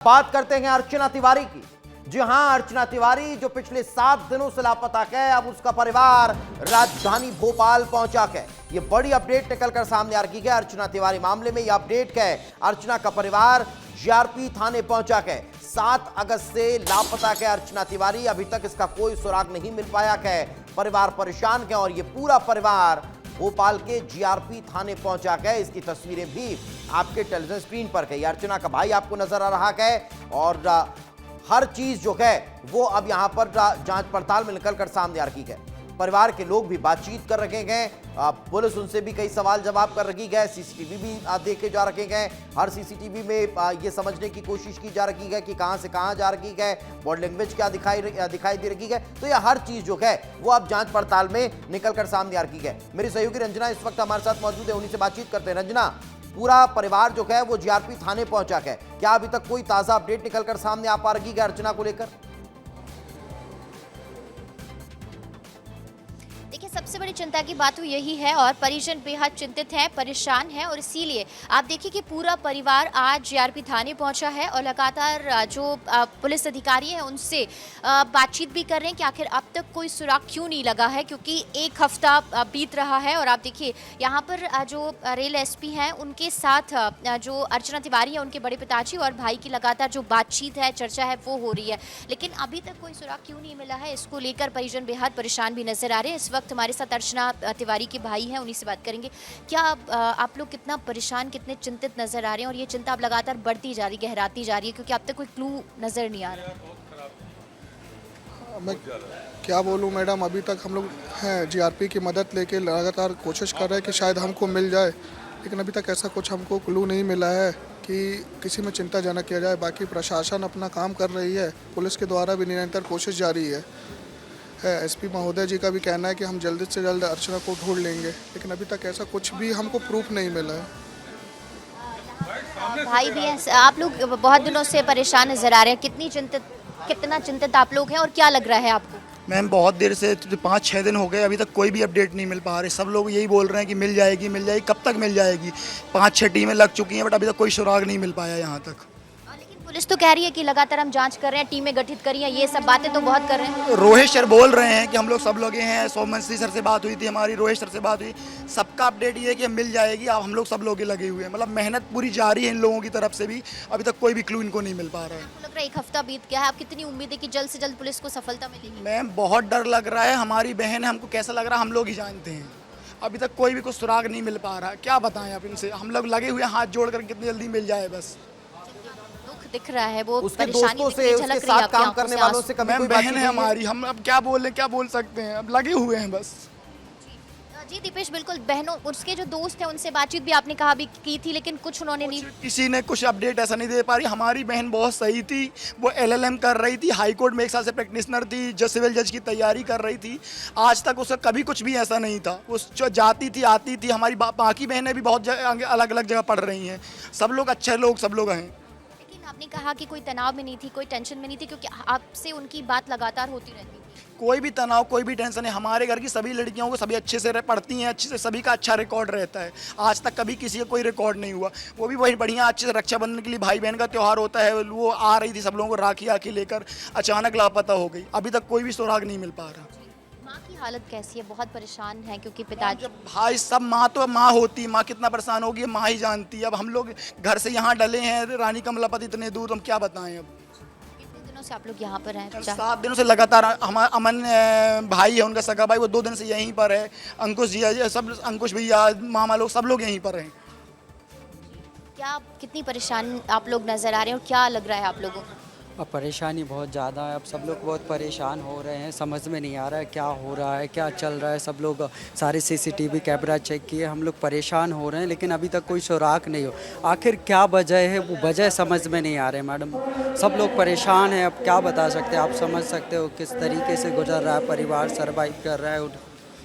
बात करते हैं अर्चना तिवारी की। जी हां, अर्चना तिवारी जो पिछले 7 दिनों से लापता है, अब उसका परिवार राजधानी भोपाल पहुंचा है। ये बड़ी अपडेट निकलकर सामने आ रही है अर्चना तिवारी मामले में। यह अपडेट है, अर्चना का परिवार जीआरपी थाने पहुंचा है। 7 अगस्त से लापता है अर्चना तिवारी, अभी तक इसका कोई सुराग नहीं मिल पाया है। परिवार परेशान है और ये पूरा परिवार भोपाल के जीआरपी थाने पहुंचा है। इसकी तस्वीरें भी आपके टेलीविजन स्क्रीन पर है। अर्चना का भाई आपको नजर आ रहा है और हर चीज जो है वो अब यहां पर जांच पड़ताल में निकलकर सामने आ रही है। परिवार के लोग भी बातचीत कर रखे हैं, पुलिस उनसे भी कई सवाल जवाब कर रही है, सीसीटीवी भी देखे जा रखे हैं। हर सीसीटीवी में ये समझने की कोशिश की जा रही है कि कहां से कहां जा रही है, बॉडी लैंग्वेज क्या दिखाई दे रही है। तो यह हर चीज जो है वो अब जांच पड़ताल में निकलकर सामने आ रही है। मेरी सहयोगी रंजना इस वक्त हमारे साथ मौजूद है, उन्हीं से बातचीत करते हैं। रंजना, पूरा परिवार जो है वो जीआरपी थाने पहुंचा है, क्या अभी तक कोई ताजा अपडेट निकलकर सामने आ पा रही है अर्चना को लेकर? सबसे बड़ी चिंता की बात तो यही है और परिजन बेहद चिंतित हैं, परेशान हैं और इसीलिए आप देखिए कि पूरा परिवार आज जीआरपी थाने पहुंचा है और लगातार जो पुलिस अधिकारी हैं उनसे बातचीत भी कर रहे हैं कि आखिर अब तक कोई सुराग क्यों नहीं लगा है, क्योंकि 1 हफ्ता बीत रहा है। और आप देखिए यहाँ पर जो रेल एसपी हैं उनके साथ जो अर्चना तिवारी है, उनके बड़े पिताजी और भाई की लगातार जो बातचीत है, चर्चा है, वो हो रही है। लेकिन अभी तक कोई सुराग क्यों नहीं मिला है, इसको लेकर परिजन बेहद परेशान भी नजर आ रहे हैं। इस वक्त हमारे साथ अर्चना तिवारी के भाई हैं, उन्हीं से बात करेंगे। क्या आप लोग कितना परेशान, कितने चिंतित नजर आ रहे हैं और ये चिंता अब लगातार बढ़ती जा रही, गहराती जा रही है, क्योंकि अब तक कोई क्लू नजर नहीं आ रहा? मैं क्या बोलूं मैडम, अभी तक हम लोग हैं जीआरपी की मदद लेके लगातार कोशिश कर रहे हैं कि शायद हमको मिल जाए, लेकिन अभी तक ऐसा कुछ हमको क्लू नहीं मिला है कि किसी में चिंताजनक किया जाए। बाकी प्रशासन अपना काम कर रही है, पुलिस के द्वारा भी निरंतर कोशिश जारी है। एसपी महोदय जी का भी कहना है कि हम जल्द से जल्द अर्चना को ढूंढ लेंगे, लेकिन अभी तक ऐसा कुछ भी हमको प्रूफ नहीं मिला है। भाई भी हैं, आप लोग बहुत दिनों से परेशान नजर आ रहे हैं, कितना चिंतित आप लोग हैं और क्या लग रहा है आपको? मैम बहुत देर से 5-6 दिन हो गए, अभी तक कोई भी अपडेट नहीं मिल पा रही। सब लोग यही बोल रहे हैं कि मिल जाएगी, कब तक मिल जाएगी। 5-6 टीमें लग चुकी हैं बट अभी तक कोई सुराग नहीं मिल पाया यहाँ तक। पुलिस तो कह रही है कि लगातार हम जांच कर रहे हैं, टीमें गठित करी हैं, ये सब बातें तो बहुत कर रहे हैं। रोहित सर बोल रहे हैं कि हम लोग सब लोग हैं, सोमवंशी सर से बात हुई थी हमारी, रोहित सर से बात हुई, सबका अपडेट ये है कि मिल जाएगी। अब हम लोग सब लोग लगे हुए हैं, मतलब मेहनत पूरी जारी है इन लोगों की तरफ से भी। अभी तक कोई भी क्लू इनको नहीं मिल पा रहा है। लग रहा है 1 हफ्ता बीत गया है, आप कितनी उम्मीद है कि जल्द से जल्द पुलिस को सफलता मिलेगी? मैम बहुत डर लग रहा है, हमारी बहन है, हमको कैसा लग रहा है हम लोग ही जानते हैं। अभी तक कोई भी कुछ सुराग नहीं मिल पा रहा है, क्या बताएं आप इनसे। हम लोग लगे हुए हैं हाथ जोड़ कर, कितनी जल्दी मिल जाए बस। दिख रहा है वो उसके दोस्तों से, उसके साथ काम करने वालों से कभी कोई बहन है हमारी, हम अब क्या बोल सकते हैं, अब लगे हुए हैं बस। जी दीपेश, बिल्कुल बहनों, उसके जो दोस्त हैं उनसे बातचीत भी आपने कहा भी की थी, लेकिन कुछ उन्होंने नहीं, किसी ने कुछ अपडेट ऐसा नहीं दे पा रही। हमारी बहन बहुत सही थी, वो LLM कर रही थी, हाई कोर्ट में 1 साल से प्रैक्टिशनर थी, सिविल जज की तैयारी कर रही थी। आज तक उसका कभी कुछ भी ऐसा नहीं था, वो जो जाती थी आती थी। हमारी बाकी बहनें भी बहुत अलग अलग जगह पढ़ रही हैं, सब लोग अच्छे लोग सब लोग हैं। आपने कहा कि कोई तनाव में नहीं थी, कोई टेंशन में नहीं थी, क्योंकि आपसे उनकी बात लगातार होती रहती थी। कोई भी तनाव, कोई भी टेंशन है। हमारे घर की सभी लड़कियों को सभी अच्छे से पढ़ती हैं, अच्छे से, सभी का अच्छा रिकॉर्ड रहता है। आज तक कभी किसी का कोई रिकॉर्ड नहीं हुआ। वो भी वही बढ़िया अच्छे से, रक्षाबंधन के लिए भाई बहन का त्यौहार होता है, वो आ रही थी सब लोगों को राखी आखी लेकर, अचानक लापता हो गई। अभी तक कोई भी सुराग नहीं मिल पा रहा। माँ की हालत कैसी है? बहुत परेशान है क्योंकि पिताजी, भाई सब, माँ तो माँ होती, माँ कितना परेशान होगी माँ ही जानती है। अब हम लोग घर से यहाँ डले हैं, रानी कमलापति इतने दूर, हम क्या बताएं। अब कितने दिनों से आप लोग यहाँ पर हैं? 7 दिनों से लगातार। हमारा अमन भाई है, उनका सगा भाई, वो 2 दिन से यहीं पर है। अंकुश जी, सब, अंकुश भैया, मामा लोग, सब लोग यहीं पर हैं। क्या कितनी परेशान आप लोग नजर आ रहे हैं और क्या लग रहा है आप लोगों को? अब परेशानी बहुत ज़्यादा है, अब सब लोग बहुत परेशान हो रहे हैं, समझ में नहीं आ रहा है क्या हो रहा है, क्या चल रहा है। सब लोग सारे CCTV कैमरा चेक किए, हम लोग परेशान हो रहे हैं, लेकिन अभी तक कोई सुराग नहीं हो। आखिर क्या वजह है, वो वजह समझ में नहीं आ रहे मैडम। सब लोग परेशान हैं, अब क्या बता सकते हैं, आप समझ सकते हो किस तरीके से गुजर रहा है परिवार, सर्वाइव कर रहा है।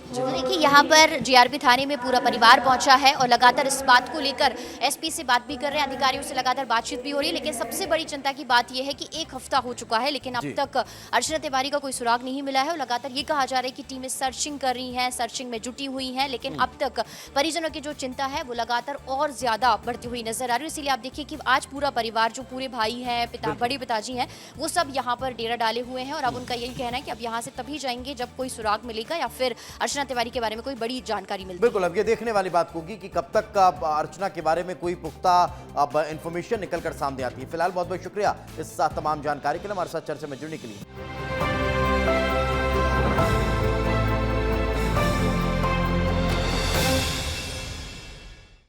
तो देखिए यहाँ पर जीआरपी थाने में पूरा परिवार पहुंचा है और लगातार इस बात को लेकर एसपी से बात भी कर रहे हैं, अधिकारियों से लगातार बातचीत भी हो रही है। लेकिन सबसे बड़ी चिंता की बात यह है कि 1 हफ्ता हो चुका है लेकिन अब तक अर्चना तिवारी का कोई सुराग नहीं मिला है और लगातार ये कहा जा रहा है कि टीमें सर्चिंग कर रही हैं, सर्चिंग में जुटी हुई हैं, लेकिन अब तक परिजनों की जो चिंता है वो लगातार और ज्यादा बढ़ती हुई नजर आ रही है। इसीलिए आप देखिए कि आज पूरा परिवार, जो पूरे भाई हैं, बड़े पिताजी हैं, वो सब यहाँ पर डेरा डाले हुए हैं और अब उनका यही कहना है कि अब यहाँ से तभी जाएंगे जब कोई सुराग मिलेगा या फिर अर्चना तिवारी के बारे में कोई बड़ी जानकारी मिलती है। बिल्कुल, अब ये देखने वाली बात होगी कि कब तक अर्चना के बारे में कोई पुख्ता अब इंफॉर्मेशन निकल कर सामने आती है। फिलहाल बहुत बहुत शुक्रिया इस तमाम जानकारी के लिए, हमारे साथ चर्चा में जुड़ने के लिए।